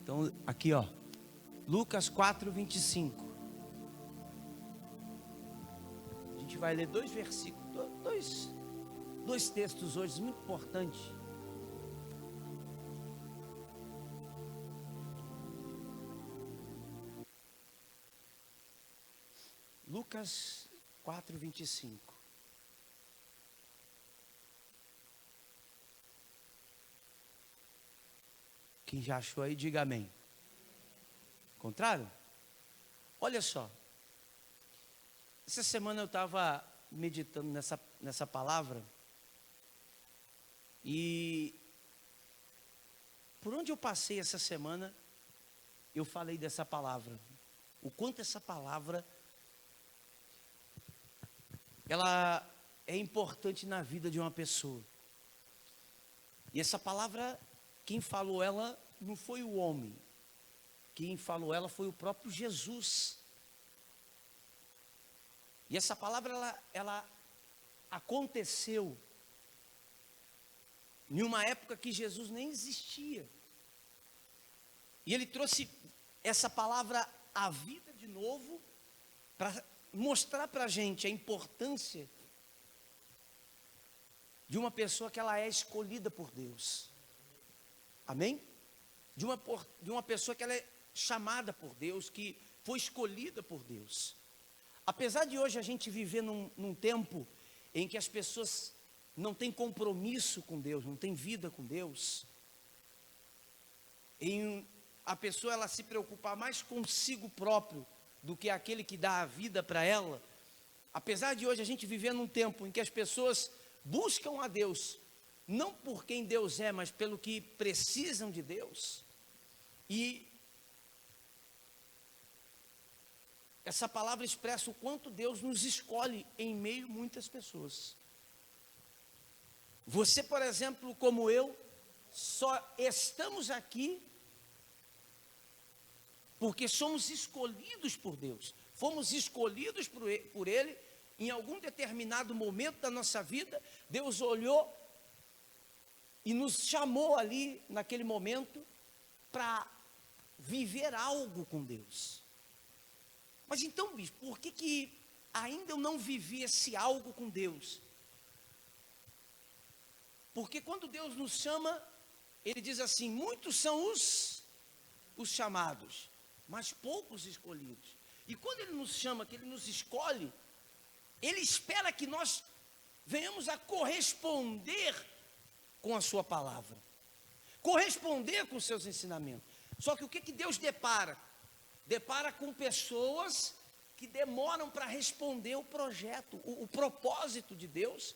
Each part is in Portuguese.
Então, aqui ó, Lucas 4:25. A gente vai ler dois versículos, dois textos hoje muito importantes. Lucas 4:25. Quem já achou aí, diga amém. Contrário? Olha só. Essa semana eu estava meditando nessa palavra. E por onde eu passei essa semana, eu falei dessa palavra. O quanto essa palavra, ela é importante na vida de uma pessoa. E essa palavra, quem falou ela não foi o homem. Quem falou ela foi o próprio Jesus. E essa palavra, ela aconteceu em uma época que Jesus nem existia. E ele trouxe essa palavra à vida de novo, para mostrar para a gente a importância de uma pessoa que ela é escolhida por Deus. Amém? De uma pessoa que ela é chamada por Deus, que foi escolhida por Deus. Apesar de hoje a gente viver num tempo em que as pessoas não têm compromisso com Deus, não têm vida com Deus, a pessoa ela se preocupar mais consigo próprio do que aquele que dá a vida para ela. Apesar de hoje a gente viver num tempo em que as pessoas buscam a Deus, não por quem Deus é, mas pelo que precisam de Deus. E essa palavra expressa o quanto Deus nos escolhe em meio a muitas pessoas. Você, por exemplo, como eu, só estamos aqui porque somos escolhidos por Deus. Fomos escolhidos por Ele. Em algum determinado momento da nossa vida, Deus olhou e nos chamou ali, naquele momento, para viver algo com Deus. Mas então, bispo, por que ainda eu não vivi esse algo com Deus? Porque quando Deus nos chama, Ele diz assim: muitos são os chamados, mas poucos escolhidos. E quando Ele nos chama, que Ele nos escolhe, Ele espera que nós venhamos a corresponder com a sua palavra, corresponder com os seus ensinamentos. Só que o que Deus depara? Depara com pessoas que demoram para responder o projeto, o propósito de Deus.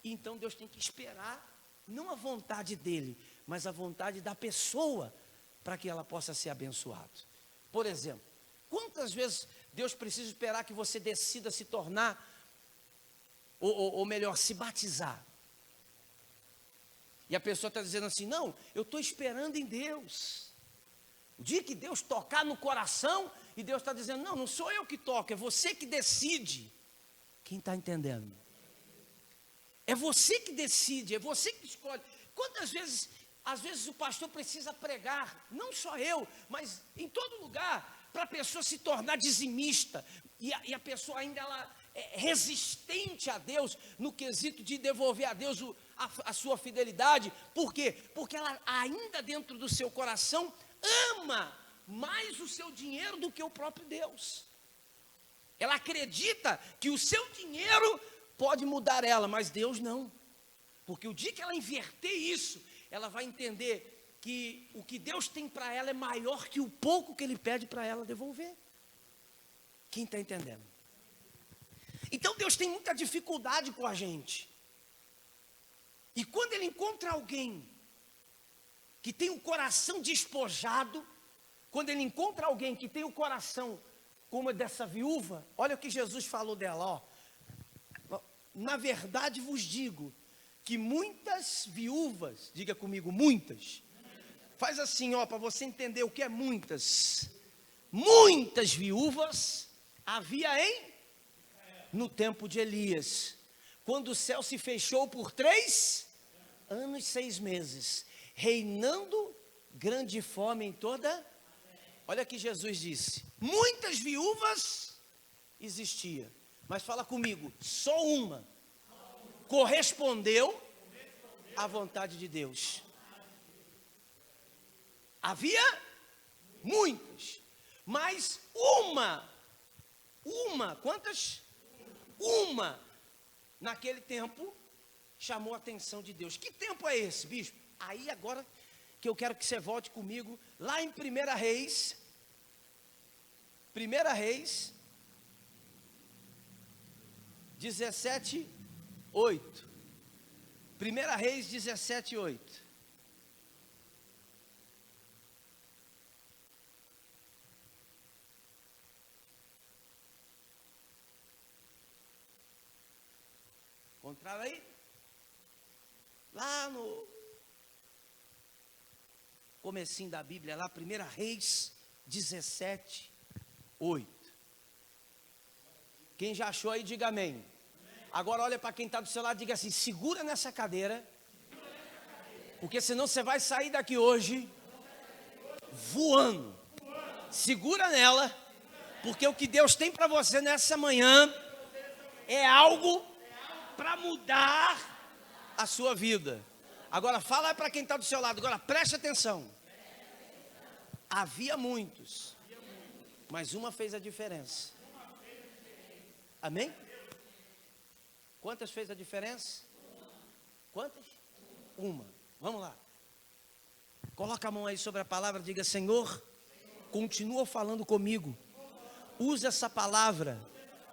E então Deus tem que esperar, não a vontade dEle, mas a vontade da pessoa, para que ela possa ser abençoada. Por exemplo, quantas vezes Deus precisa esperar que você decida se tornar, ou melhor, se batizar? E a pessoa está dizendo assim: não, eu estou esperando em Deus. O dia que Deus tocar no coração, e Deus está dizendo: não sou eu que toco, é você que decide. Quem está entendendo? É você que decide, é você que escolhe. Quantas vezes, às vezes o pastor precisa pregar, não só eu, mas em todo lugar, para a pessoa se tornar dizimista, e a pessoa ainda ela é resistente a Deus, no quesito de devolver a Deus a sua fidelidade. Por quê? Porque ela ainda dentro do seu coração ama mais o seu dinheiro do que o próprio Deus. Ela acredita que o seu dinheiro pode mudar ela, mas Deus não. Porque o dia que ela inverter isso, ela vai entender que o que Deus tem para ela é maior que o pouco que Ele pede para ela devolver. Quem está entendendo? Então Deus tem muita dificuldade com a gente. E quando Ele encontra alguém que tem o coração despojado, quando Ele encontra alguém que tem o coração como dessa viúva, olha o que Jesus falou dela, ó. Na verdade vos digo que muitas viúvas, diga comigo, muitas. Faz assim, ó, para você entender o que é muitas. Muitas viúvas havia no tempo de Elias, quando o céu se fechou por 3 anos e 6 meses, reinando grande fome em toda. Olha que Jesus disse: muitas viúvas existia, mas fala comigo, só uma correspondeu à vontade de Deus. Havia muitas, mas quantas? Uma, naquele tempo, chamou a atenção de Deus. Que tempo é esse, bispo? Aí agora que eu quero que você volte comigo, lá em 1 Reis, 17:8. 1 Reis 17:8. Encontraram aí? Lá no comecinho da Bíblia, lá 1 Reis 17:8. Quem já achou aí, diga amém. Agora olha para quem está do seu lado e diga assim: segura nessa cadeira, porque senão você vai sair daqui hoje voando. Segura nela, porque o que Deus tem para você nessa manhã é algo para mudar a sua vida. Agora fala para quem está do seu lado, agora preste atenção. Havia muitos, mas uma fez a diferença. Amém? Quantas fez a diferença? Quantas? Uma. Vamos lá. Coloca a mão aí sobre a palavra, diga: Senhor, continua falando comigo. Usa essa palavra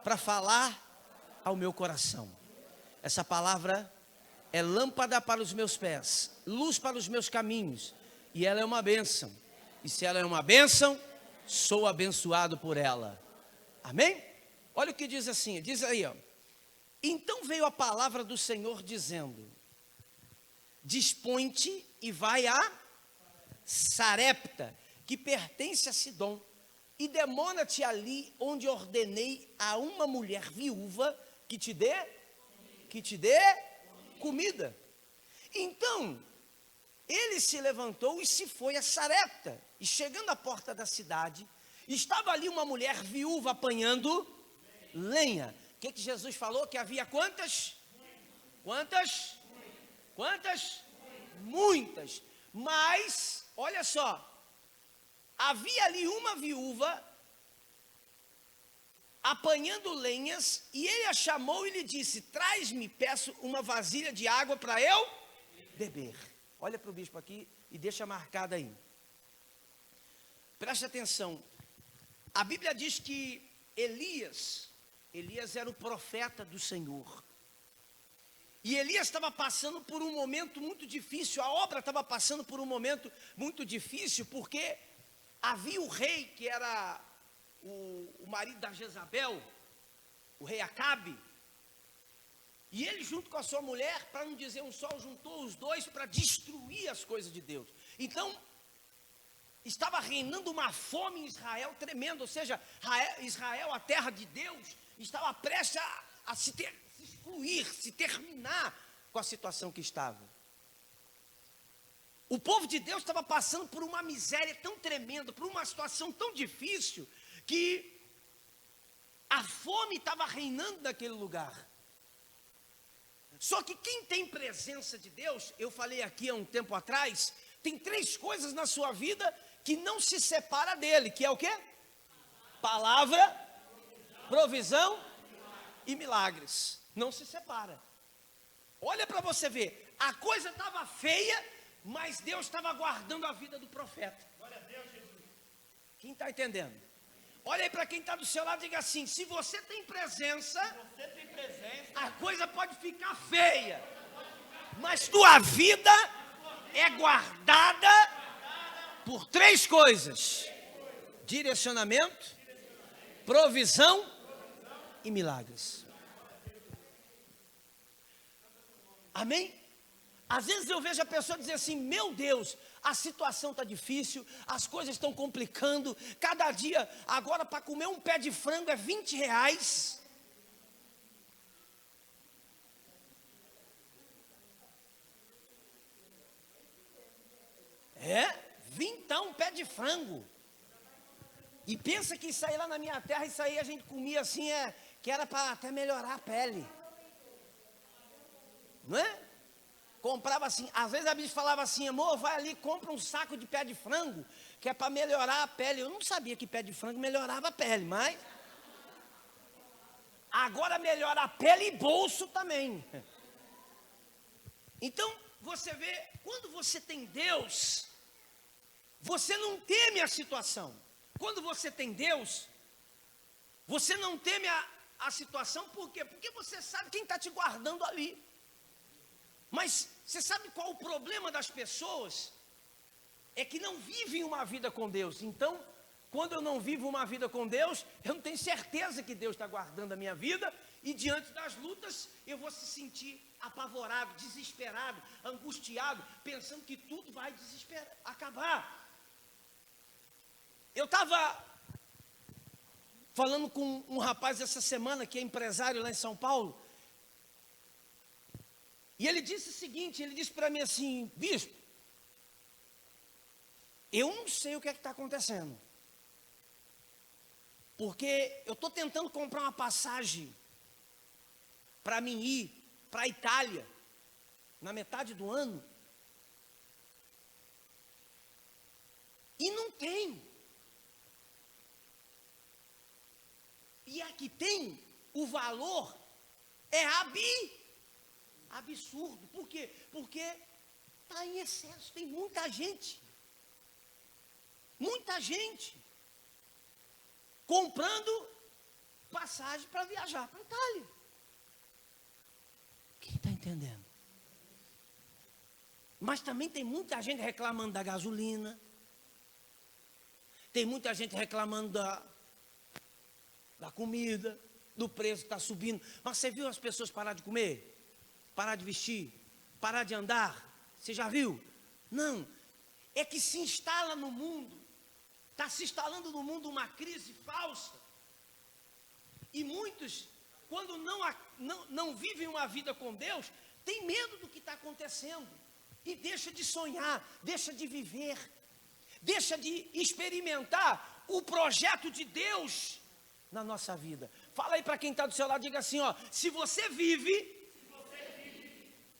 para falar ao meu coração. Essa palavra é lâmpada para os meus pés, luz para os meus caminhos, e ela é uma bênção. E se ela é uma bênção, sou abençoado por ela. Amém? Olha o que diz assim, diz aí, ó. Então veio a palavra do Senhor dizendo: dispõe-te e vai a Sarepta, que pertence a Sidom, e demora-te ali onde ordenei a uma mulher viúva que te dê comida. Então ele se levantou e se foi a Sarepta, e chegando à porta da cidade, estava ali uma mulher viúva apanhando lenha. O que Jesus falou? Que havia quantas? Quantas? Muitas. Mas, olha só, havia ali uma viúva apanhando lenhas, e ele a chamou e lhe disse: traz-me, peço, uma vasilha de água para eu beber. Olha para o bispo aqui e deixa marcado aí. Preste atenção. A Bíblia diz que Elias era o profeta do Senhor. E Elias estava passando por um momento muito difícil, a obra estava passando por um momento muito difícil, porque havia o rei, que era o marido da Jezabel, o rei Acabe, e ele junto com a sua mulher, para não dizer um só, juntou os dois para destruir as coisas de Deus. Então, estava reinando uma fome em Israel tremenda, ou seja, Israel, a terra de Deus, estava prestes a se excluir, se terminar com a situação que estava. O povo de Deus estava passando por uma miséria tão tremenda, por uma situação tão difícil, que a fome estava reinando naquele lugar. Só que quem tem presença de Deus, eu falei aqui há um tempo atrás, tem 3 coisas na sua vida que não se separa dele, que é o quê? Palavra, provisão e milagres. Não se separa. Olha para você ver, a coisa estava feia, mas Deus estava guardando a vida do profeta. Glória a Deus, Jesus. Quem está entendendo? Olha aí para quem está do seu lado e diga assim: se você tem presença, a coisa pode ficar feia, mas tua vida é guardada por 3 coisas: direcionamento, provisão e milagres. Amém? Às vezes eu vejo a pessoa dizer assim: meu Deus, a situação está difícil, as coisas estão complicando, cada dia, agora para comer um pé de frango é 20 reais. É, Vintão, pé de frango. E pensa que isso aí lá na minha terra, isso aí a gente comia assim, que era para até melhorar a pele. Não é? Comprava assim, às vezes a bicha falava assim, amor, vai ali, compra um saco de pé de frango, que é para melhorar a pele. Eu não sabia que pé de frango melhorava a pele, mas agora melhora a pele e bolso também. Então, você vê, quando você tem Deus, você não teme a situação. Quando você tem Deus, você não teme a situação, por quê? Porque você sabe quem está te guardando ali. Mas você sabe qual o problema das pessoas? É que não vivem uma vida com Deus. Então, quando eu não vivo uma vida com Deus, eu não tenho certeza que Deus está guardando a minha vida. E diante das lutas, eu vou se sentir apavorado, desesperado, angustiado, pensando que tudo vai acabar. Eu estava falando com um rapaz essa semana, que é empresário lá em São Paulo, e ele disse o seguinte, ele disse para mim assim, bispo, eu não sei o que é que está acontecendo, porque eu estou tentando comprar uma passagem para mim ir para a Itália, na metade do ano, e não tem. E a que tem, o valor é absurdo. Por quê? Porque está em excesso, tem muita gente comprando passagem para viajar para a Itália. Quem está entendendo? Mas também tem muita gente reclamando da gasolina, tem muita gente reclamando da comida, do preço que está subindo. Mas você viu as pessoas parar de comer? Parar de vestir? Parar de andar? Você já viu? Não. É que se instala no mundo, está se instalando no mundo uma crise falsa. E muitos, quando não vivem uma vida com Deus, tem medo do que está acontecendo. E deixa de sonhar, deixa de viver, deixa de experimentar o projeto de Deus na nossa vida. Fala aí para quem está do seu lado, diga assim, ó, se você vive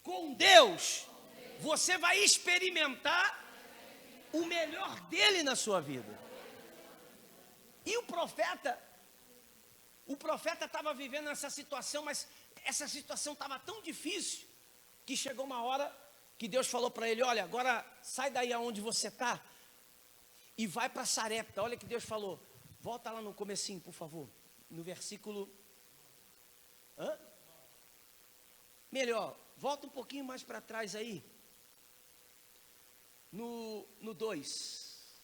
com Deus, você vai experimentar o melhor dele na sua vida. E o profeta estava vivendo essa situação, mas essa situação estava tão difícil, que chegou uma hora que Deus falou para ele, olha, agora sai daí aonde você está, e vai para Sarepta. Olha que Deus falou, volta lá no comecinho, por favor, no versículo, melhor, volta um pouquinho mais para trás aí, no 2,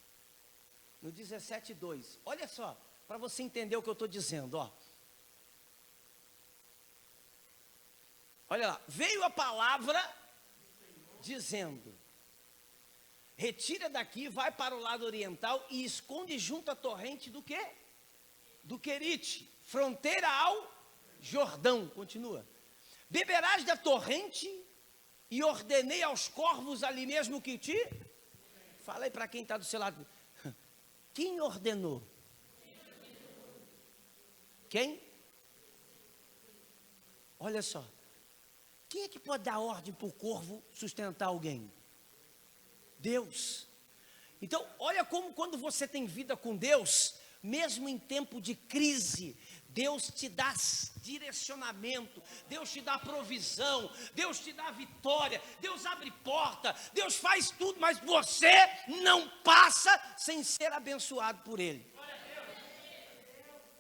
no 17:2, olha só, para você entender o que eu estou dizendo, ó. Olha lá, veio a palavra dizendo, retira daqui, vai para o lado oriental e esconde junto à torrente do quê? Do Querite, fronteira ao Jordão, continua. Beberás da torrente e ordenei aos corvos ali mesmo que te... Fala aí para quem está do seu lado. Quem ordenou? Quem? Olha só. Quem é que pode dar ordem para o corvo sustentar alguém? Deus. Então, olha como quando você tem vida com Deus, mesmo em tempo de crise, Deus te dá direcionamento, Deus te dá provisão, Deus te dá vitória, Deus abre porta, Deus faz tudo, mas você não passa sem ser abençoado por Ele.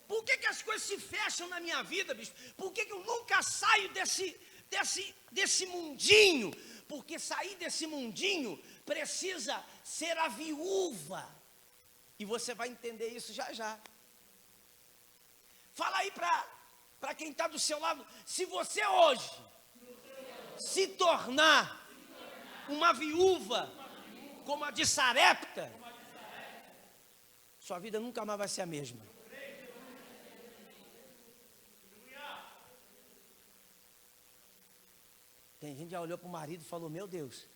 Por que as coisas se fecham na minha vida, bicho? Por que eu nunca saio desse mundinho? Porque sair desse mundinho precisa ser a viúva. E você vai entender isso já já. Fala aí para quem está do seu lado, se você hoje se tornar uma viúva como a de Sarepta, sua vida nunca mais vai ser a mesma. Tem gente que já olhou para o marido e falou, meu Deus.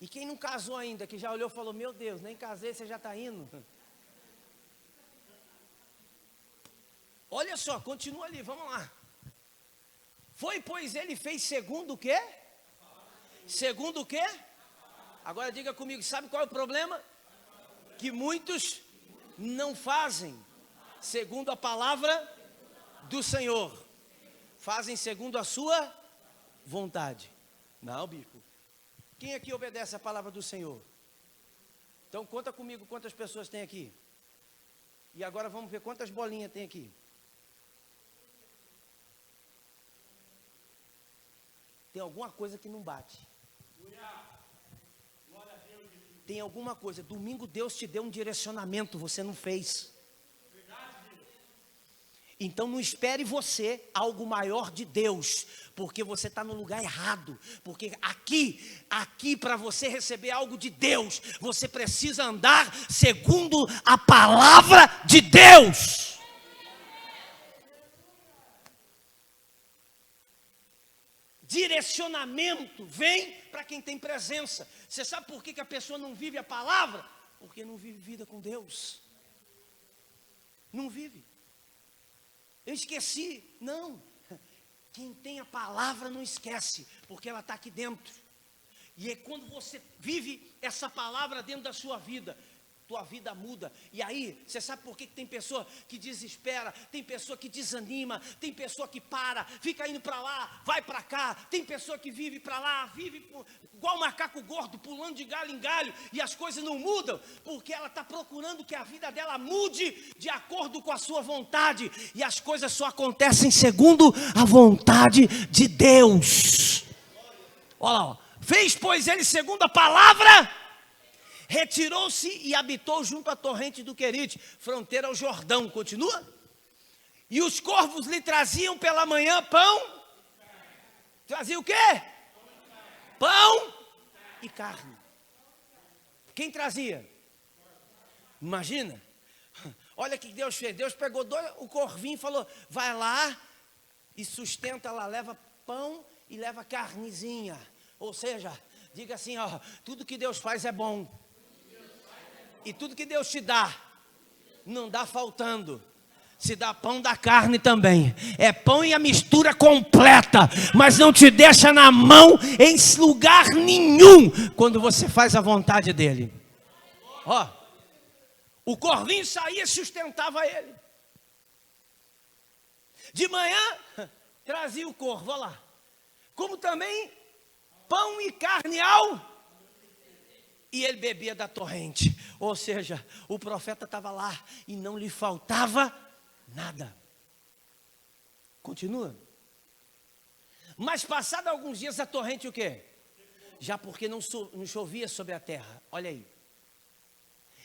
E quem não casou ainda, que já olhou e falou, meu Deus, nem casei, você já está indo. Olha só, continua ali, vamos lá. Foi, pois ele fez segundo o quê? Segundo o quê? Agora diga comigo, sabe qual é o problema? Que muitos não fazem segundo a palavra do Senhor. Fazem segundo a sua vontade. Não, bispo. Quem aqui obedece a palavra do Senhor? Então conta comigo quantas pessoas tem aqui. E agora vamos ver quantas bolinhas tem aqui. Tem alguma coisa que não bate. Tem alguma coisa. Domingo Deus te deu um direcionamento, você não fez. Então não espere você algo maior de Deus, porque você está no lugar errado. Porque aqui para você receber algo de Deus, você precisa andar segundo a palavra de Deus. Direcionamento vem para quem tem presença. Você sabe por que a pessoa não vive a palavra? Porque não vive vida com Deus. Não vive. Eu esqueci. Não. Quem tem a palavra não esquece, porque ela está aqui dentro. E é quando você vive essa palavra dentro da sua vida, tua vida muda. E aí, você sabe por que tem pessoa que desespera, tem pessoa que desanima, tem pessoa que para, fica indo para lá, vai para cá, tem pessoa que vive para lá, vive igual macaco gordo, pulando de galho em galho, e as coisas não mudam, porque ela está procurando que a vida dela mude de acordo com a sua vontade, e as coisas só acontecem segundo a vontade de Deus. Olha lá, ó. Fez, pois, ele segundo a palavra, retirou-se e habitou junto à torrente do Querite, fronteira ao Jordão. Continua? E os corvos lhe traziam pela manhã pão. Trazia o quê? Pão e carne. Quem trazia? Imagina. Olha o que Deus fez. Deus pegou o corvinho e falou, vai lá e sustenta lá, leva pão e leva carnezinha. Ou seja, diga assim, ó, tudo que Deus faz é bom. E tudo que Deus te dá, não dá faltando. Se dá pão, dá carne também. É pão e a mistura completa. Mas não te deixa na mão em lugar nenhum, quando você faz a vontade dele. Ó, o corvinho saía e sustentava ele. De manhã, trazia o corvo, olha lá. Como também pão e carne e ele bebia da torrente. Ou seja, o profeta estava lá e não lhe faltava nada. Continua. Mas passado alguns dias a torrente o quê? Já porque não chovia sobre a terra. Olha aí.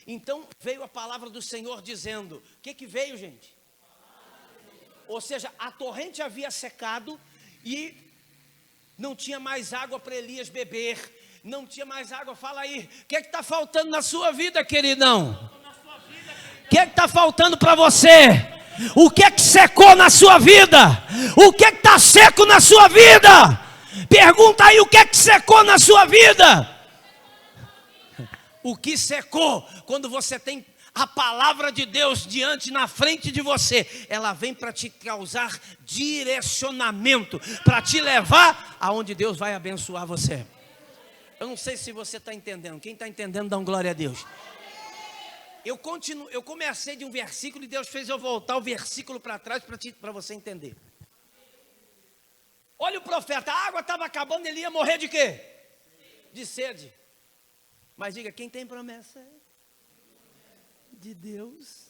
Então veio a palavra do Senhor dizendo, o que veio, gente? Ou seja, a torrente havia secado e não tinha mais água para Elias beber. Não tinha mais água, fala aí. O que está faltando na sua vida, queridão? O que está faltando para você? O que secou na sua vida? O que está seco na sua vida? Pergunta aí o que secou na sua vida. O que secou? Quando você tem a palavra de Deus diante, na frente de você, ela vem para te causar direcionamento, para te levar aonde Deus vai abençoar você. Eu não sei se você está entendendo. Quem está entendendo, dá um glória a Deus. Eu comecei de um versículo e Deus fez eu voltar o versículo para trás para você entender. Olha o profeta, a água estava acabando, ele ia morrer de quê? De sede. Mas diga, quem tem promessa de Deus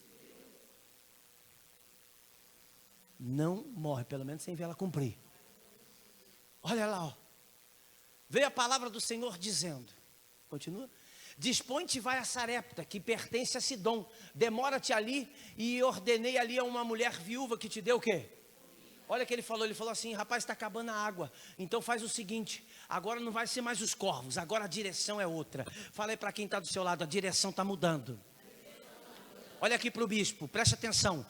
não morre, pelo menos sem ver ela cumprir. Olha lá, ó. Veio a palavra do Senhor dizendo, continua, dispõe-te e vai a Sarepta, que pertence a Sidom, demora-te ali e ordenei ali a uma mulher viúva que te deu o quê? Olha o que ele falou assim, rapaz, está acabando a água, então faz o seguinte, agora não vai ser mais os corvos, agora a direção é outra. Fala aí para quem está do seu lado, a direção está mudando. Olha aqui para o bispo, preste atenção,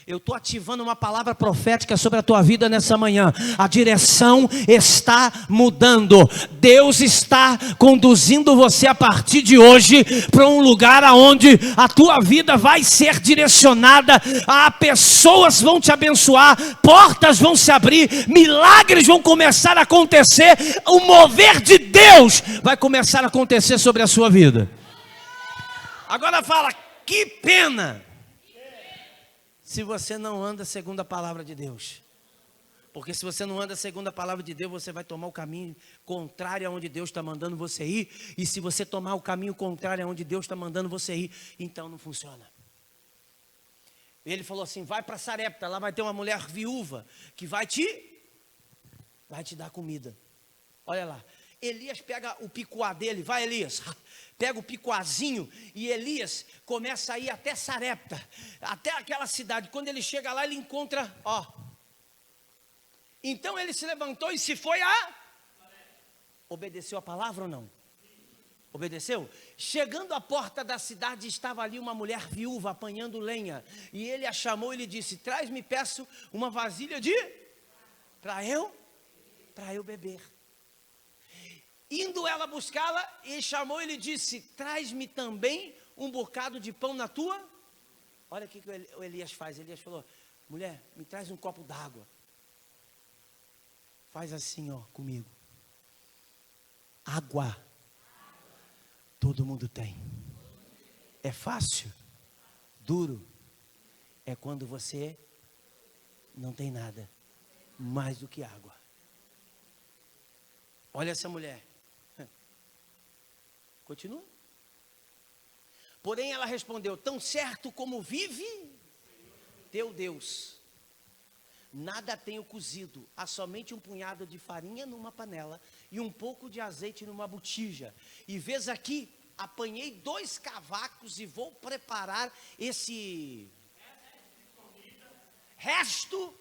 eu estou ativando uma palavra profética sobre a tua vida nessa manhã. A direção está mudando, Deus está conduzindo você a partir de hoje para um lugar onde a tua vida vai ser direcionada, pessoas vão te abençoar, portas vão se abrir, milagres vão começar a acontecer, o mover de Deus vai começar a acontecer sobre a sua vida. Agora fala, que pena se você não anda segundo a palavra de Deus. Porque se você não anda segundo a palavra de Deus, você vai tomar o caminho contrário aonde Deus está mandando você ir. E se você tomar o caminho contrário aonde Deus está mandando você ir, então não funciona. Ele falou assim, vai para Sarepta, lá vai ter uma mulher viúva que vai te dar comida. Olha lá, Elias pega o picuá dele, vai Elias, pega o picuazinho e Elias começa a ir até Sarepta, até aquela cidade. Quando ele chega lá, ele encontra, então ele se levantou e se foi obedeceu a palavra ou não? Obedeceu? Chegando à porta da cidade, estava ali uma mulher viúva apanhando lenha. E ele a chamou e lhe disse, traz-me, peço, uma vasilha para eu beber. Indo ela buscá-la, e chamou e lhe disse, traz-me também um bocado de pão na tua. Olha o que o Elias faz. Elias falou, mulher, me traz um copo d'água. Faz assim, comigo. Água. Todo mundo tem. É fácil? Duro. É quando você não tem nada mais do que água. Olha essa mulher. Continua. Porém ela respondeu, tão certo como vive teu Deus, nada tenho cozido, há somente um punhado de farinha numa panela e um pouco de azeite numa botija. E vês aqui, apanhei 2 cavacos e vou preparar esse resto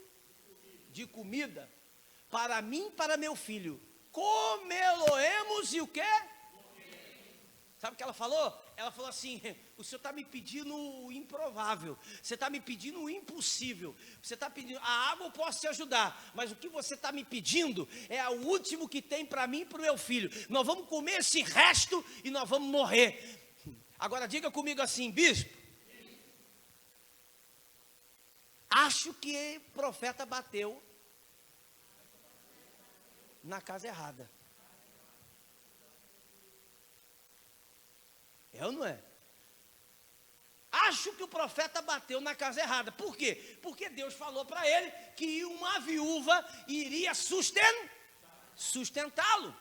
de comida para mim e para meu filho. Comê-lo-emos e o quê? Sabe o que ela falou? Ela falou assim, o senhor está me pedindo o improvável, você está me pedindo o impossível, você está pedindo, a água eu posso te ajudar, mas o que você está me pedindo é o último que tem para mim e para o meu filho. Nós vamos comer esse resto e nós vamos morrer. Agora diga comigo assim, bispo, acho que o profeta bateu na casa errada. É ou não é? Acho que o profeta bateu na casa errada. Por quê? Porque Deus falou para ele que uma viúva iria sustentá-lo.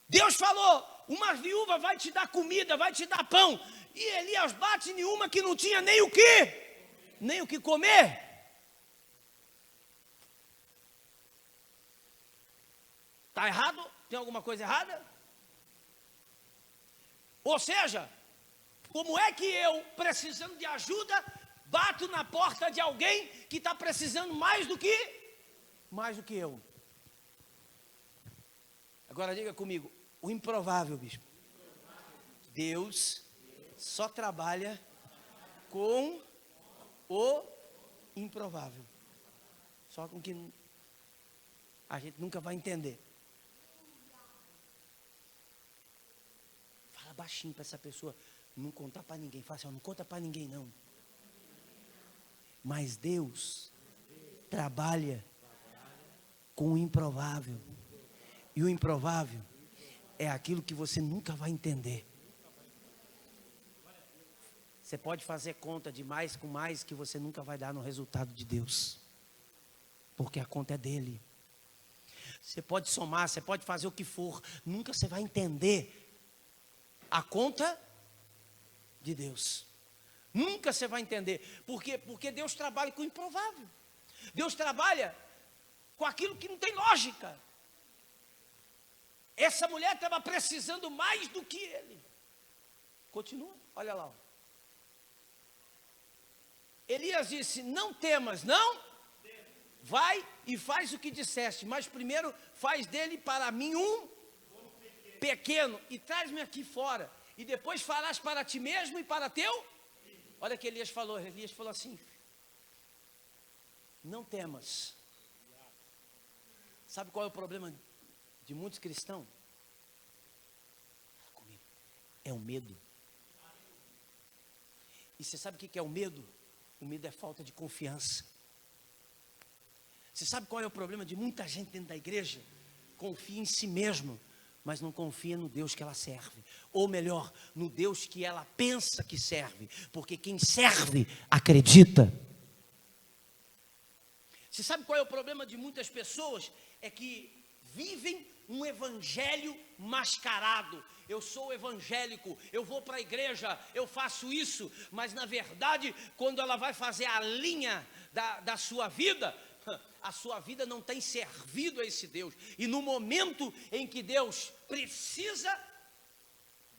Deus falou, uma viúva vai te dar comida, vai te dar pão. E Elias bate em uma que não tinha nem o que comer. Está errado? Tem alguma coisa errada? Ou seja, como é que eu, precisando de ajuda, bato na porta de alguém que está precisando mais do que eu? Agora diga comigo, o improvável, bispo. Deus só trabalha com o improvável. Só com que a gente nunca vai entender. Fala baixinho para essa pessoa não contar para ninguém. Fala assim, não conta para ninguém não. Mas Deus trabalha com o improvável. E o improvável é aquilo que você nunca vai entender. Você pode fazer conta de mais com mais que você nunca vai dar no resultado de Deus. Porque a conta é dele. Você pode somar, você pode fazer o que for. Nunca você vai entender a conta de Deus. Nunca você vai entender. Por quê? Porque Deus trabalha com o improvável. Deus trabalha com aquilo que não tem lógica. Essa mulher estava precisando mais do que ele. Continua, olha lá. Elias disse, não temas, não? Vai e faz o que disseste, mas primeiro faz dele para mim um pequeno e traz-me aqui fora. e depois farás para ti mesmo e para teu. Olha o que Elias falou assim: não temas. Sabe qual é o problema de muitos cristãos? Fala comigo. É o medo. E você sabe o que é o medo? O medo é falta de confiança. Você sabe qual é o problema de muita gente dentro da igreja? Confia em si mesmo, mas não confia no Deus que ela serve. Ou melhor, no Deus que ela pensa que serve. Porque quem serve, acredita. Você sabe qual é o problema de muitas pessoas? É que vivem um evangelho mascarado. Eu sou evangélico, eu vou para a igreja, eu faço isso. Mas na verdade, quando ela vai fazer a linha da sua vida, a sua vida não tem servido a esse Deus. E no momento em que Deus precisa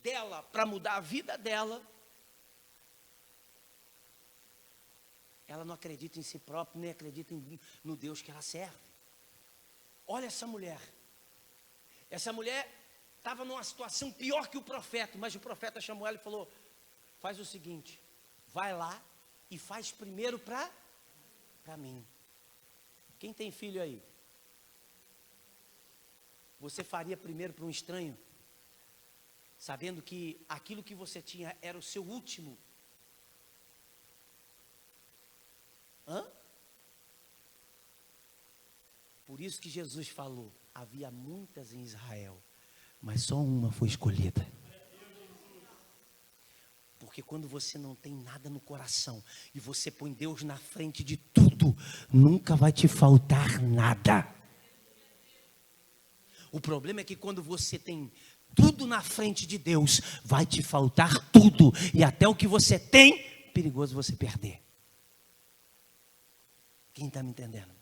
dela para mudar a vida dela, ela não acredita em si própria, nem acredita no Deus que ela serve. Olha essa mulher. Essa mulher estava numa situação pior que o profeta, mas o profeta chamou ela e falou: faz o seguinte, vai lá e faz primeiro para mim. Quem tem filho aí? Você faria primeiro para um estranho, sabendo que aquilo que você tinha era o seu último? Por isso que Jesus falou: havia muitas em Israel, mas só uma foi escolhida. Porque quando você não tem nada no coração e você põe Deus na frente de tudo, nunca vai te faltar nada. O problema é que quando você tem tudo na frente de Deus, vai te faltar tudo. E até o que você tem, perigoso você perder. Quem está me entendendo?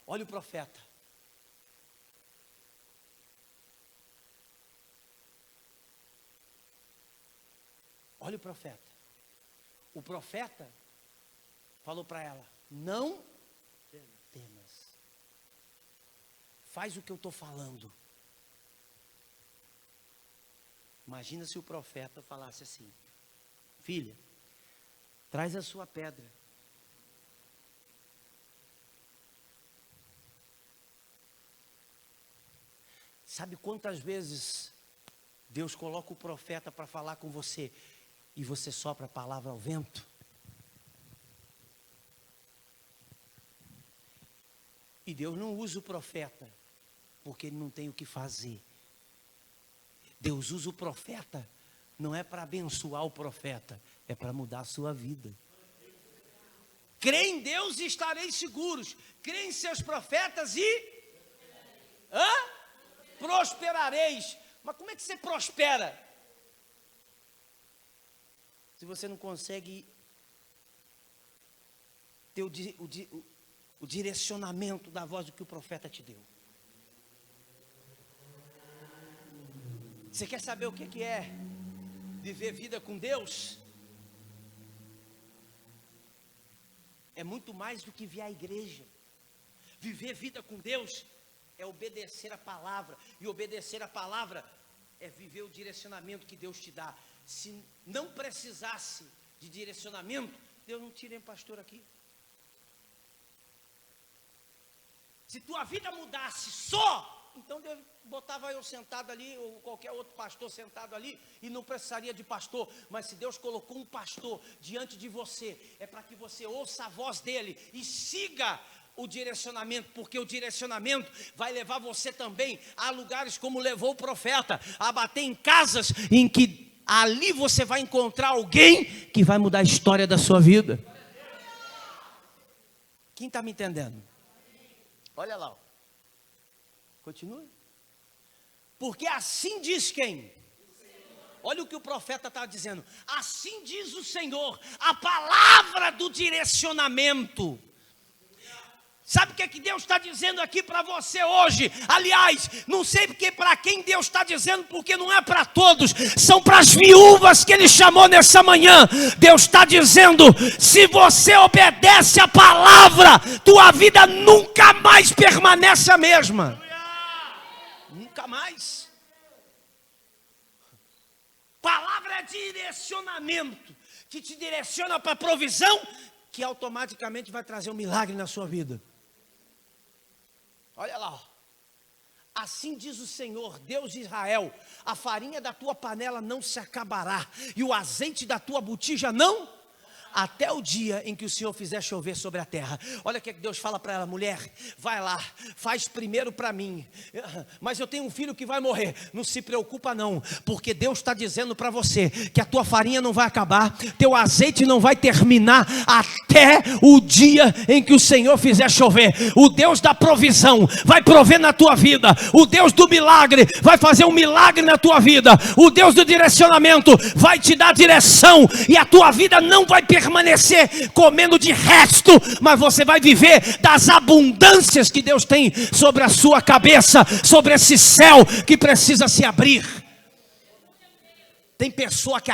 Olha o profeta. Olha o profeta. O profeta falou para ela: não temas. Faz o que eu estou falando. Imagina se o profeta falasse assim: filha, traz a sua pedra. Sabe quantas vezes Deus coloca o profeta para falar com você e você sopra a palavra ao vento? E Deus não usa o profeta porque ele não tem o que fazer. Deus usa o profeta não é para abençoar o profeta, é para mudar a sua vida. Crê em Deus e estareis seguros. Crê em seus profetas e prosperareis. Mas como é que você prospera? Se você não consegue ter o direcionamento da voz do que o profeta te deu. Você quer saber o que é viver vida com Deus? É muito mais do que vir à igreja. Viver vida com Deus é obedecer a palavra. E obedecer a palavra é viver o direcionamento que Deus te dá. Se não precisasse de direcionamento, Deus não tira um pastor aqui. Se tua vida mudasse só, então Deus botava eu sentado ali, ou qualquer outro pastor sentado ali, e não precisaria de pastor. Mas se Deus colocou um pastor diante de você, é para que você ouça a voz dele e siga o direcionamento, porque o direcionamento vai levar você também a lugares como levou o profeta, a bater em casas em que ali você vai encontrar alguém que vai mudar a história da sua vida. Quem está me entendendo? Olha lá. Continua. Porque assim diz quem? Olha o que o profeta está dizendo. Assim diz o Senhor, a palavra do direcionamento. Sabe o que é que Deus está dizendo aqui para você hoje? Aliás, não sei porque para quem Deus está dizendo, porque não é para todos, são para as viúvas que Ele chamou nessa manhã. Deus está dizendo: se você obedece a palavra, tua vida nunca mais permanece a mesma. Nunca mais. é direcionamento que te direciona para a provisão, que automaticamente vai trazer um milagre na sua vida. Olha lá, ó. Assim diz o Senhor, Deus de Israel: a farinha da tua panela não se acabará, e o azeite da tua botija não, até o dia em que o Senhor fizer chover sobre a terra. Olha o que Deus fala para ela: mulher, vai lá, faz primeiro para mim, mas eu tenho um filho que vai morrer. Não se preocupa não, porque Deus está dizendo para você que a tua farinha não vai acabar, teu azeite não vai terminar, até o dia em que o Senhor fizer chover. O Deus da provisão vai prover na tua vida, o Deus do milagre vai fazer um milagre na tua vida, o Deus do direcionamento vai te dar direção, e a tua vida não vai permanecer comendo de resto, mas você vai viver das abundâncias que Deus tem sobre a sua cabeça, sobre esse céu que precisa se abrir. Tem pessoa que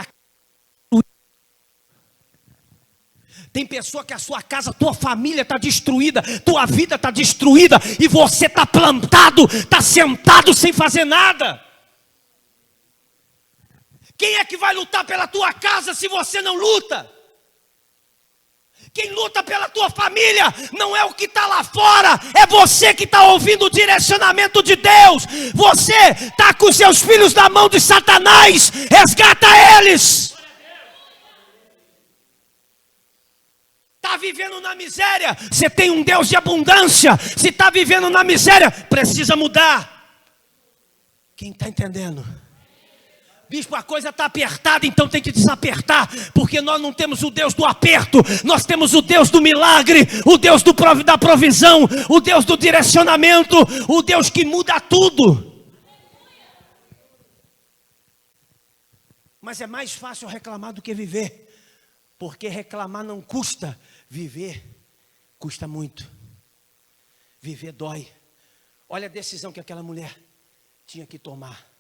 a sua casa, tua família está destruída, tua vida está destruída, e você está plantado, está sentado sem fazer nada. Quem é que vai lutar pela tua casa se você não luta? Quem luta pela tua família não é o que está lá fora, é você que está ouvindo o direcionamento de Deus. Você está com seus filhos na mão de Satanás, resgata eles. Está vivendo na miséria, você tem um Deus de abundância. Se está vivendo na miséria, precisa mudar. Quem está entendendo? Bispo, a coisa está apertada, então tem que desapertar, porque nós não temos o Deus do aperto, nós temos o Deus do milagre, o Deus da provisão, o Deus do direcionamento, o Deus que muda tudo. Mas é mais fácil reclamar do que viver, porque reclamar não custa, viver custa muito. Viver dói. Olha a decisão que aquela mulher tinha que tomar.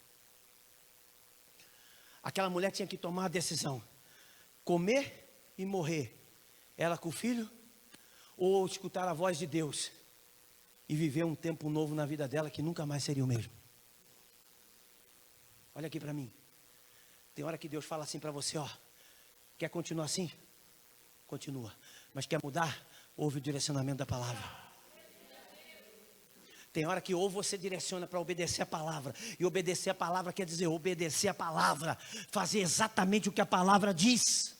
Aquela mulher tinha que tomar a decisão: comer e morrer, ela com o filho, ou escutar a voz de Deus e viver um tempo novo na vida dela que nunca mais seria o mesmo. Olha aqui para mim. Tem hora que Deus fala assim para você, ó: quer continuar assim? Continua. Mas quer mudar? Ouve o direcionamento da palavra. Tem hora que ou você direciona para obedecer a palavra, e obedecer a palavra quer dizer obedecer a palavra, fazer exatamente o que a palavra diz.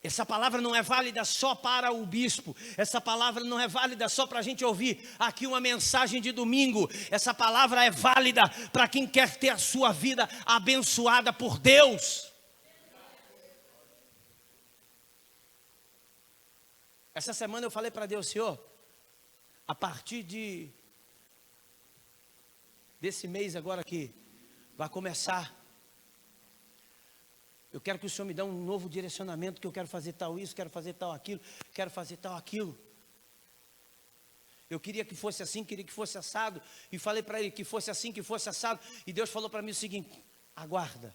Essa palavra não é válida só para o bispo, essa palavra não é válida só para a gente ouvir aqui uma mensagem de domingo, essa palavra é válida para quem quer ter a sua vida abençoada por Deus. Essa semana eu falei para Deus: Senhor, a partir desse mês agora que vai começar, eu quero que o Senhor me dê um novo direcionamento, que eu quero fazer tal isso, quero fazer tal aquilo, quero fazer tal aquilo. Eu queria que fosse assim, queria que fosse assado, e falei para ele que fosse assim, que fosse assado, e Deus falou para mim o seguinte: aguarda.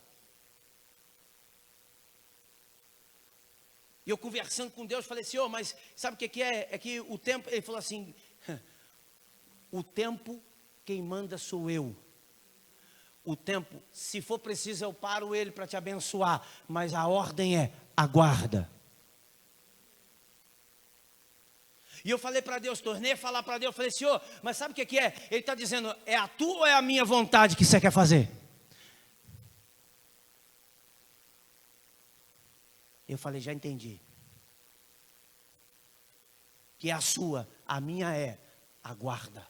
E eu conversando com Deus, falei: Senhor, mas sabe o que é? É que o tempo, ele falou assim: o tempo quem manda sou eu. O tempo, se for preciso eu paro ele para te abençoar, mas a ordem é: aguarda. E eu falei para Deus, tornei a falar para Deus, falei: Senhor, mas sabe o que é? Ele está dizendo: é a tua ou é a minha vontade que você quer fazer? Eu falei: já entendi. Que é a sua, a minha é: aguarda.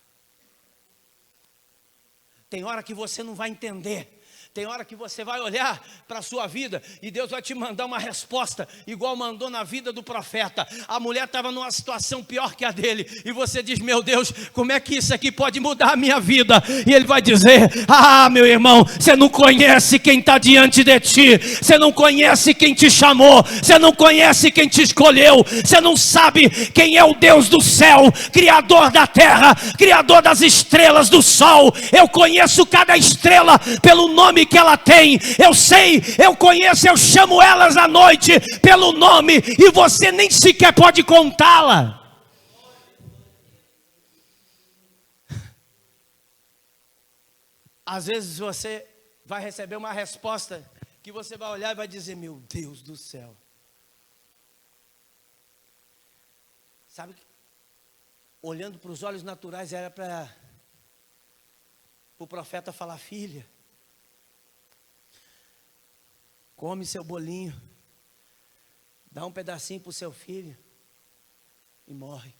Tem hora que você não vai entender. Tem hora que você vai olhar para a sua vida e Deus vai te mandar uma resposta, igual mandou na vida do profeta. A mulher estava numa situação pior que a dele, e você diz: meu Deus, como é que isso aqui pode mudar a minha vida? E ele vai dizer: ah, meu irmão, você não conhece quem está diante de ti, você não conhece quem te chamou, você não conhece quem te escolheu, você não sabe quem é o Deus do céu, criador da terra, criador das estrelas, do sol. Eu conheço cada estrela pelo nome que ela tem, eu sei, eu conheço, eu chamo elas à noite pelo nome, e você nem sequer pode contá-la. Às vezes você vai receber uma resposta que você vai olhar e vai dizer: meu Deus do céu. Sabe, olhando para os olhos naturais, era para o profeta falar: filha, come seu bolinho, dá um pedacinho para o seu filho e morre.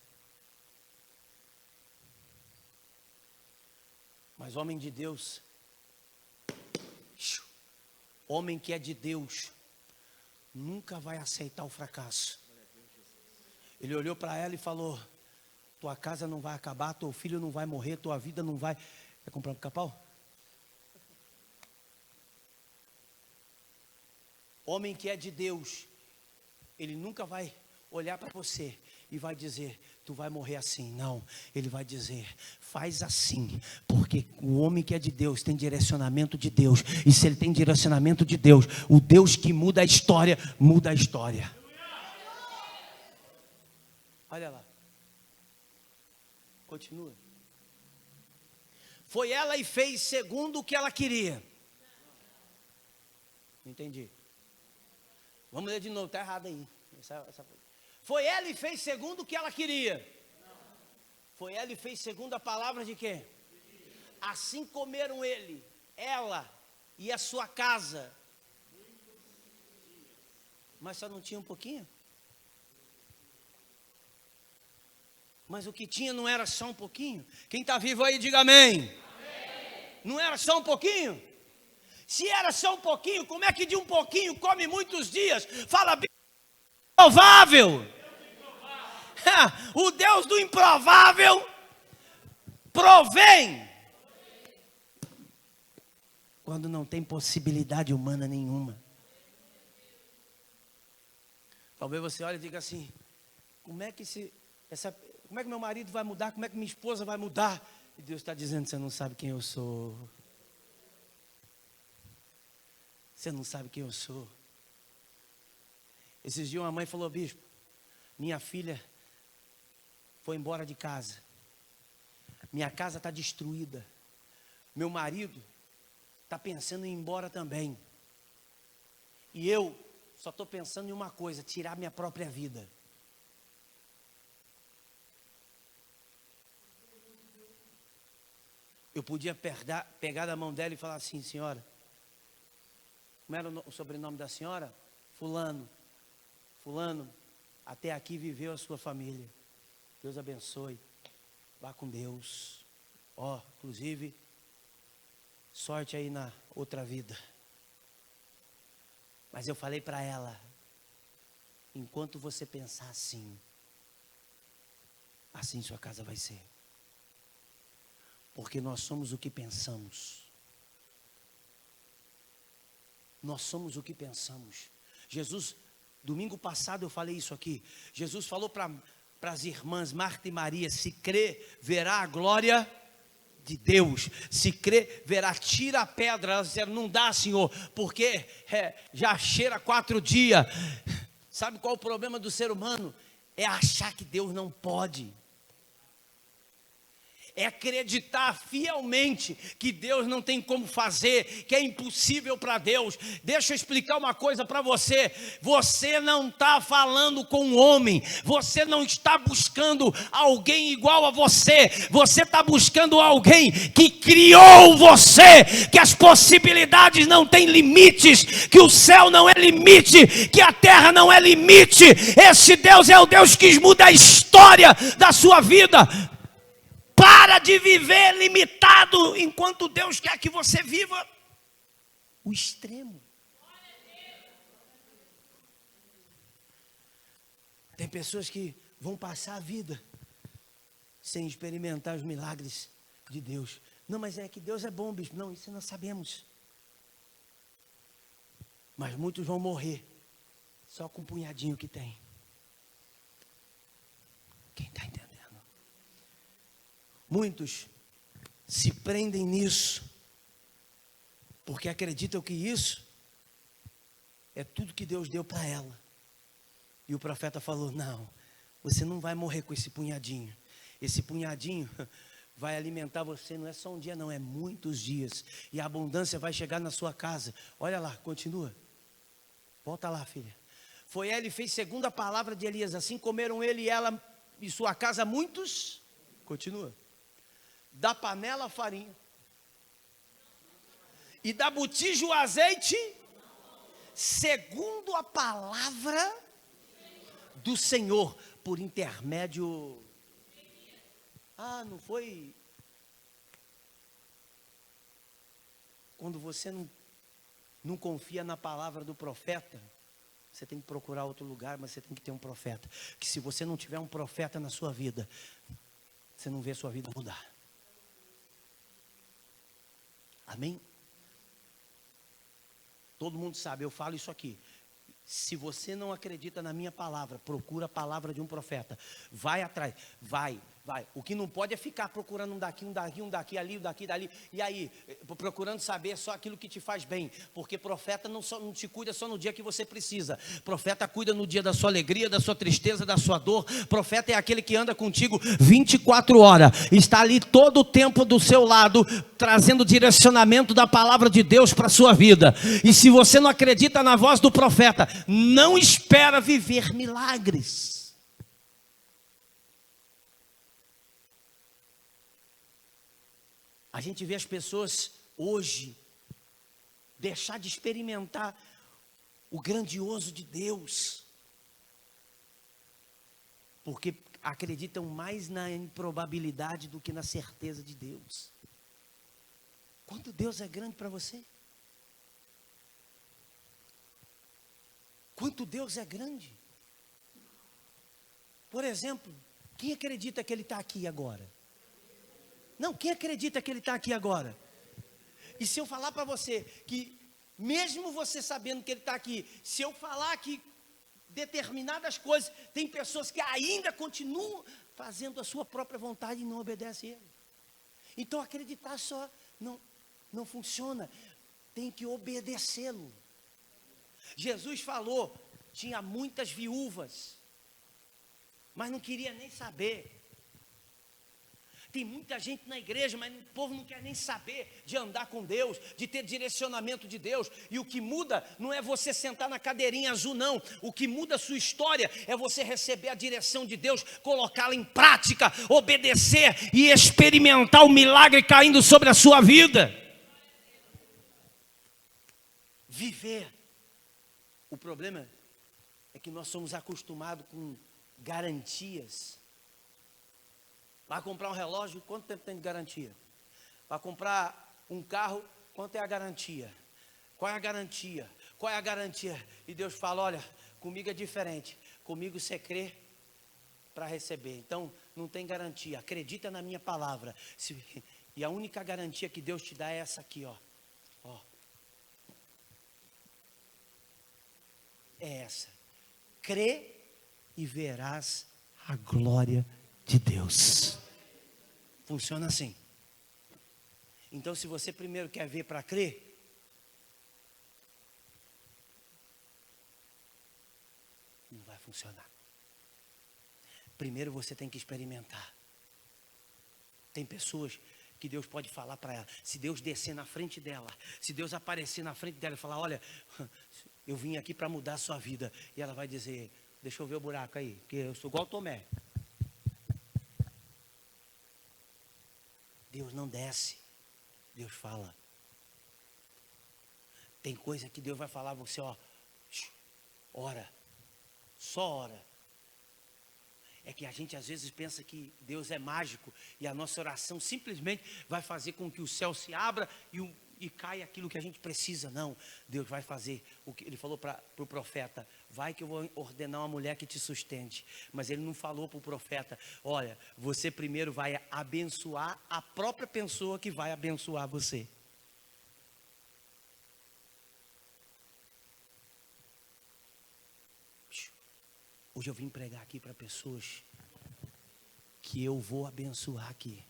Mas homem de Deus, homem que é de Deus, nunca vai aceitar o fracasso. Ele olhou para ela e falou: tua casa não vai acabar, teu filho não vai morrer, tua vida não vai... Quer comprar um pica-pau? Homem que é de Deus, ele nunca vai olhar para você e vai dizer: tu vai morrer assim. Não, ele vai dizer: faz assim, porque o homem que é de Deus tem direcionamento de Deus, e se ele tem direcionamento de Deus, o Deus que muda a história, muda a história. Olha lá, continua. Foi ela e fez segundo o que ela queria. Não entendi. Vamos ler de novo, está errado aí. Foi ela e fez segundo o que ela queria. Foi ela e fez segundo a palavra de quem? Assim comeram ele, ela e a sua casa. Mas só não tinha um pouquinho? Mas o que tinha não era só um pouquinho? Quem está vivo aí, diga amém. Amém. Não era só um pouquinho? Se era só um pouquinho, como é que de um pouquinho come muitos dias? Fala bem, improvável. O Deus do improvável provém quando não tem possibilidade humana nenhuma. Talvez você olhe e diga assim: como é que meu marido vai mudar? Como é que minha esposa vai mudar? E Deus está dizendo: você não sabe quem eu sou. Você não sabe quem eu sou. Esses dias uma mãe falou: bispo, minha filha foi embora de casa. Minha casa está destruída. Meu marido está pensando em ir embora também. E eu só estou pensando em uma coisa: tirar minha própria vida. Eu podia pegar da mão dela e falar assim: senhora, como era o sobrenome da senhora? Fulano. Fulano, até aqui viveu a sua família. Deus abençoe. Vá com Deus. Inclusive, sorte aí na outra vida. Mas eu falei para ela: enquanto você pensar assim, assim sua casa vai ser. Porque nós somos o que pensamos. Nós somos o que pensamos. Jesus, domingo passado eu falei isso aqui. Jesus falou para as irmãs Marta e Maria: se crer, verá a glória de Deus. Se crer, verá. Tira a pedra. Elas disseram: não dá, Senhor, porque já cheira 4 dias. Sabe qual é o problema do ser humano? É achar que Deus não pode. É acreditar fielmente que Deus não tem como fazer, que é impossível para Deus. Deixa eu explicar uma coisa para você. Você não está falando com um homem. Você não está buscando alguém igual a você. Você está buscando alguém que criou você, que as possibilidades não têm limites, que o céu não é limite, que a terra não é limite. Esse Deus é o Deus que muda a história da sua vida. Para de viver limitado, enquanto Deus quer que você viva o extremo. Tem pessoas que vão passar a vida sem experimentar os milagres de Deus. Não, mas é que Deus é bom, bispo. Não, isso nós sabemos. Mas muitos vão morrer só com um punhadinho que tem. Quem está entendendo? Muitos se prendem nisso, porque acreditam que isso é tudo que Deus deu para ela. E o profeta falou: não, você não vai morrer com esse punhadinho. Esse punhadinho vai alimentar você, não é só um dia não, é muitos dias. E a abundância vai chegar na sua casa. Olha lá, continua. Volta lá, filha. Foi ela e fez segundo a palavra de Elias. Assim comeram ele e ela e sua casa muitos. Continua. Da panela a farinha. E da botija o azeite. Segundo a palavra do Senhor. Por intermédio. Não foi. Quando você não confia na palavra do profeta. Você tem que procurar outro lugar, mas você tem que ter um profeta. Que se você não tiver um profeta na sua vida, você não vê a sua vida mudar. Amém? Todo mundo sabe, eu falo isso aqui. Se você não acredita na minha palavra, procura a palavra de um profeta. Vai atrás, vai. O que não pode é ficar procurando um daqui, ali, um daqui, dali. E aí, procurando saber só aquilo que te faz bem. Porque profeta não te cuida só no dia que você precisa. Profeta cuida no dia da sua alegria, da sua tristeza, da sua dor. Profeta é aquele que anda contigo 24 horas. Está ali todo o tempo do seu lado, trazendo direcionamento da palavra de Deus para a sua vida. E se você não acredita na voz do profeta, não espera viver milagres. A gente vê as pessoas hoje deixar de experimentar o grandioso de Deus, porque acreditam mais na improbabilidade do que na certeza de Deus. Quanto Deus é grande para você? Quanto Deus é grande? Por exemplo, quem acredita que Ele está aqui agora? Não, quem acredita que Ele está aqui agora? E se eu falar para você que, mesmo você sabendo que Ele está aqui, se eu falar que determinadas coisas, tem pessoas que ainda continuam fazendo a sua própria vontade e não obedecem a Ele. Então acreditar só não funciona, tem que obedecê-lo. Jesus falou, tinha muitas viúvas, mas não queria nem saber. Tem muita gente na igreja, mas o povo não quer nem saber de andar com Deus, de ter direcionamento de Deus. E o que muda não é você sentar na cadeirinha azul, não. O que muda a sua história é você receber a direção de Deus, colocá-la em prática, obedecer e experimentar o milagre caindo sobre a sua vida. Viver. O problema é que nós somos acostumados com garantias. Vai comprar um relógio, quanto tempo tem de garantia? Vai comprar um carro, quanto é a garantia? Qual é a garantia? Qual é a garantia? E Deus fala, olha, comigo é diferente. Comigo você crê para receber. Então, não tem garantia. Acredita na minha palavra. E a única garantia que Deus te dá é essa aqui, ó. É essa. Crê e verás a glória de Deus. Funciona assim. Então, se você primeiro quer ver para crer, não vai funcionar. Primeiro você tem que experimentar. Tem pessoas que Deus pode falar para ela. Se Deus descer na frente dela, se Deus aparecer na frente dela e falar, olha, eu vim aqui para mudar a sua vida. E ela vai dizer, deixa eu ver o buraco aí, que eu sou igual Tomé. Deus não desce, Deus fala. Tem coisa que Deus vai falar a você, ó, ora, só ora. É que a gente às vezes pensa que Deus é mágico e a nossa oração simplesmente vai fazer com que o céu se abra e caia aquilo que a gente precisa. Não, Deus vai fazer o que Ele falou para o profeta, vai que eu vou ordenar uma mulher que te sustente. Mas Ele não falou para o profeta, olha, você primeiro vai abençoar a própria pessoa que vai abençoar você. Hoje eu vim pregar aqui para pessoas que eu vou abençoar aqui.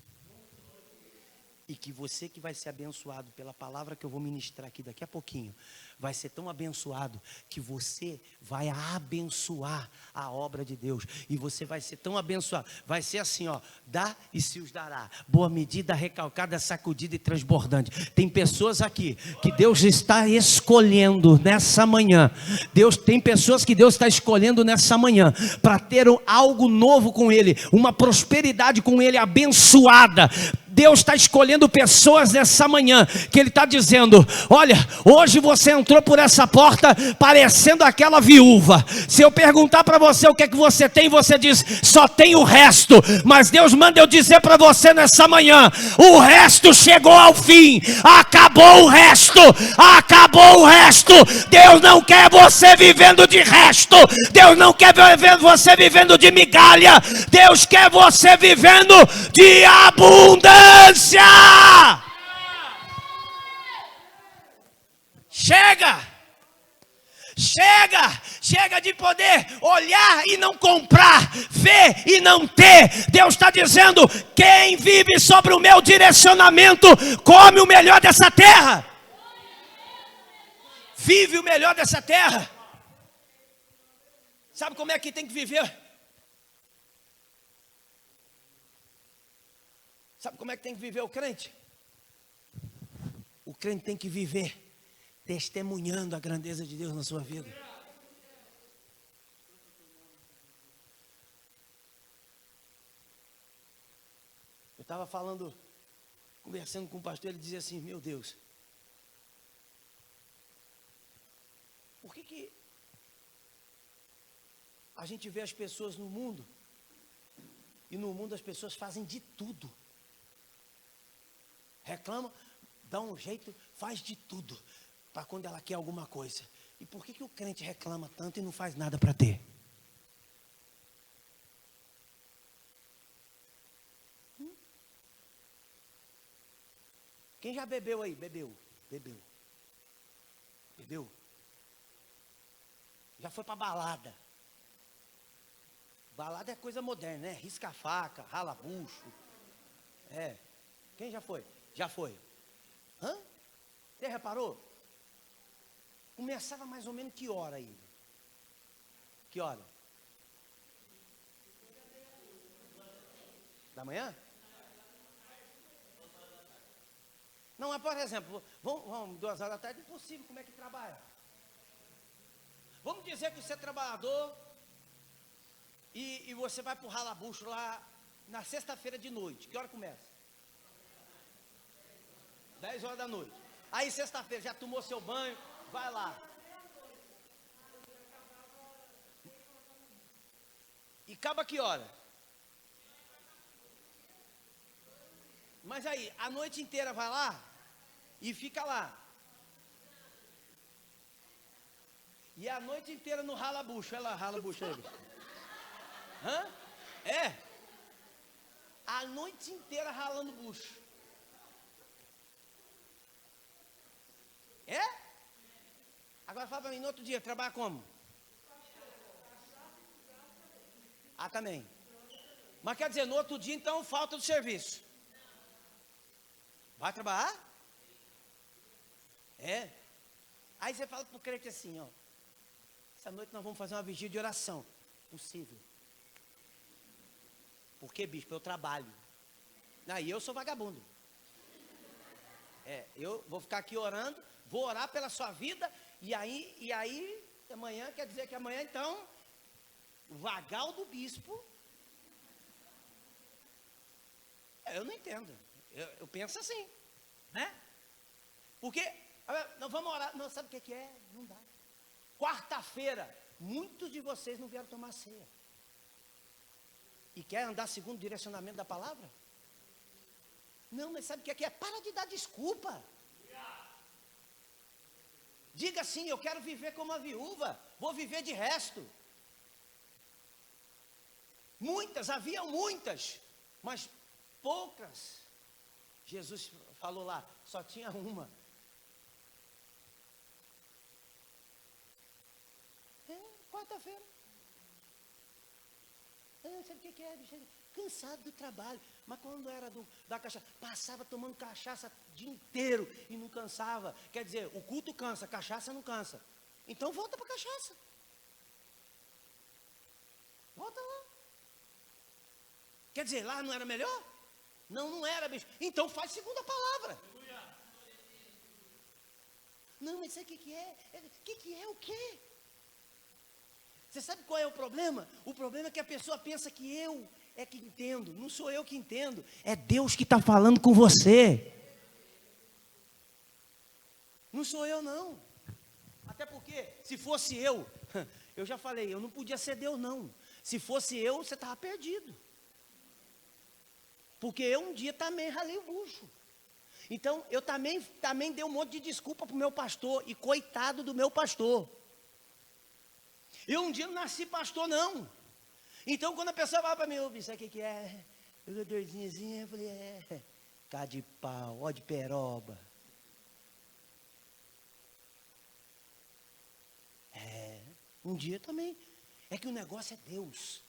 E que você que vai ser abençoado pela palavra que eu vou ministrar aqui daqui a pouquinho, vai ser tão abençoado que você vai abençoar a obra de Deus. E você vai ser tão abençoado. Vai ser assim, ó, dá e se os dará. Boa medida, recalcada, sacudida e transbordante. Tem pessoas aqui que Deus está escolhendo nessa manhã. Tem pessoas que Deus está escolhendo nessa manhã para ter algo novo com Ele, uma prosperidade com Ele abençoada. Deus está escolhendo pessoas nessa manhã, que Ele está dizendo: olha, hoje você entrou por essa porta parecendo aquela viúva. Se eu perguntar para você o que é que você tem, você diz: só tem o resto. Mas Deus manda eu dizer para você nessa manhã: o resto chegou ao fim, acabou o resto, acabou o resto. Deus não quer você vivendo de resto, Deus não quer ver você vivendo de migalha, Deus quer você vivendo de abundância. Chega de poder olhar e não comprar, ver e não ter. Deus está dizendo: quem vive sobre o meu direcionamento come o melhor dessa terra, vive o melhor dessa terra. Sabe como é que tem que viver? Sabe como é que tem que viver o crente? O crente tem que viver testemunhando a grandeza de Deus na sua vida. Eu estava conversando com o pastor, ele dizia assim: meu Deus, por que a gente vê as pessoas no mundo, e no mundo as pessoas fazem de tudo, reclama, dá um jeito, faz de tudo para quando ela quer alguma coisa. E por que o crente reclama tanto e não faz nada para ter? Quem já bebeu aí? Bebeu. Já foi para balada. Balada é coisa moderna, né? Risca a faca, rala bucho. Quem já foi? Já foi. Você reparou? Começava mais ou menos que hora aí? Que hora? Da manhã? Não, mas por exemplo, vamos 2 horas da tarde, impossível, como é que trabalha? Vamos dizer que você é trabalhador e você vai para o ralabucho lá na sexta-feira de noite. Que hora começa? 10 horas da noite. Aí sexta-feira já tomou seu banho, vai lá. E acaba que hora? Mas aí, a noite inteira vai lá e fica lá. E a noite inteira no ralabucho. Olha lá, ralabucho aí. A noite inteira ralando bucho. Agora fala para mim, no outro dia, trabalha como? Também. Mas quer dizer, no outro dia, então, falta do serviço. Vai trabalhar? Aí você fala para o crente assim, ó: essa noite nós vamos fazer uma vigília de oração. Possível. Por que, bispo? Eu trabalho. Aí eu sou vagabundo. Eu vou ficar aqui orando, vou orar pela sua vida, e aí amanhã, quer dizer que amanhã, então, o vagal do bispo. Eu não entendo. Eu penso assim, né? Porque nós vamos orar. Não, sabe o que é? Não dá. Quarta-feira, muitos de vocês não vieram tomar ceia. E quer andar segundo o direcionamento da palavra? Não, mas sabe o que é? Para de dar desculpa. Diga assim: eu quero viver como a viúva, vou viver de resto. Haviam muitas, mas poucas. Jesus falou lá, só tinha uma. Quarta-feira. Sabe o que é? cansado do trabalho. Mas quando era da cachaça, passava tomando cachaça o dia inteiro e não cansava. Quer dizer, o culto cansa, a cachaça não cansa. Então volta para a cachaça. Volta lá. Quer dizer, lá não era melhor? Não, não era, bicho. Então faz segundo a palavra. Não, mas sabe o que é? O que é o quê? Você sabe qual é o problema? O problema é que a pessoa pensa que eu é que entendo. Não sou eu que entendo. É Deus que está falando com você. Não sou eu, não. Até porque, se fosse eu já falei, eu não podia ser Deus, não. Se fosse eu, você estava perdido. Porque eu um dia também ralei o bucho. Então, eu também dei um monte de desculpa para o meu pastor. E coitado do meu pastor. Eu um dia não nasci pastor, não. Então, quando a pessoa vai para mim, sabe o que é? Eu dou dorzinha assim, eu falei, cá de pau, ó de peroba. Um dia também. É que o negócio é Deus.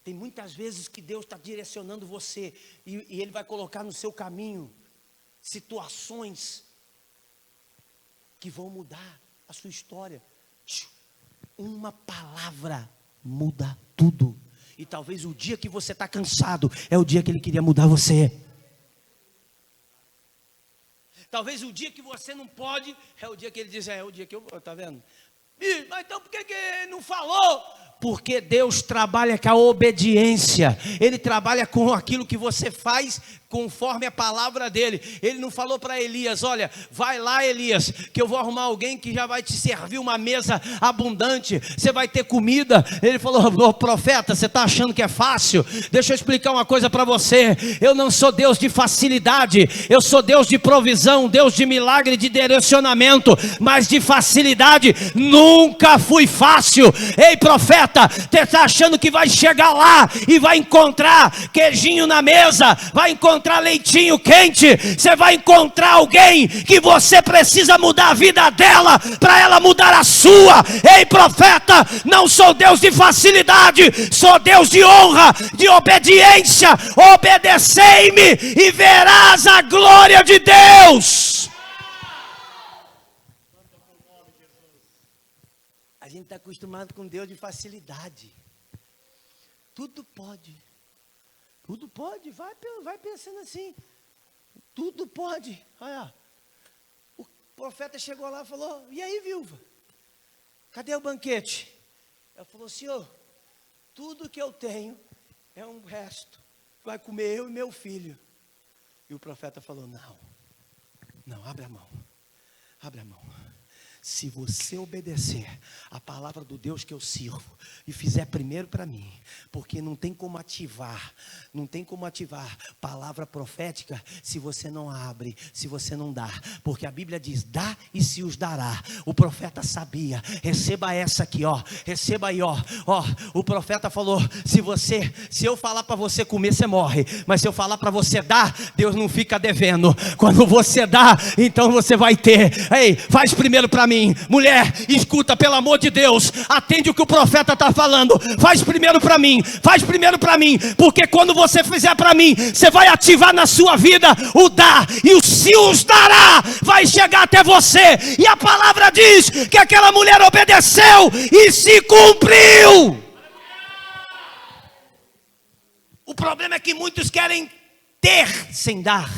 Tem muitas vezes que Deus está direcionando você. E Ele vai colocar no seu caminho situações que vão mudar a sua história. Uma palavra muda tudo. E talvez o dia que você está cansado é o dia que Ele queria mudar você. Talvez o dia que você não pode é o dia que Ele diz, é o dia que eu vou, tá vendo? Mas então por que Ele não falou? Porque Deus trabalha com a obediência. Ele trabalha com aquilo que você faz conforme a palavra dele. Ele não falou para Elias, olha, vai lá Elias, que eu vou arrumar alguém que já vai te servir uma mesa abundante, você vai ter comida. Ele falou, profeta, você está achando que é fácil? Deixa eu explicar uma coisa para você. Eu não sou Deus de facilidade, eu sou Deus de provisão, Deus de milagre, de direcionamento, mas de facilidade nunca fui fácil. Ei profeta, você está achando que vai chegar lá e vai encontrar queijinho na mesa, vai encontrar leitinho quente? Você vai encontrar alguém que você precisa mudar a vida dela para ela mudar a sua. Ei profeta, não sou Deus de facilidade, sou Deus de honra, de obediência. Obedecei-me e verás a glória de Deus. A gente está acostumado com Deus de facilidade. Tudo pode. Tudo pode, vai pensando assim. Tudo pode. Olha, o profeta chegou lá e falou, e aí viúva? Cadê o banquete? Ela falou, senhor, tudo que eu tenho é um resto. Vai comer eu e meu filho. E o profeta falou, não, abre a mão. Abre a mão. Se você obedecer a palavra do Deus que eu sirvo e fizer primeiro para mim, porque não tem como ativar palavra profética se você não abre, se você não dá, porque a Bíblia diz, dá e se os dará. O profeta sabia, receba essa aqui, ó, receba aí, ó, o profeta falou, se eu falar para você comer, você morre, mas se eu falar para você dar, Deus não fica devendo. Quando você dá, então você vai ter. Ei, faz primeiro para mim. Mulher, escuta, pelo amor de Deus, atende o que o profeta está falando. Faz primeiro para mim, porque quando você fizer para mim, você vai ativar na sua vida o dar, e o se os dará vai chegar até você. E a palavra diz que aquela mulher obedeceu e se cumpriu. O problema é que muitos querem ter sem dar.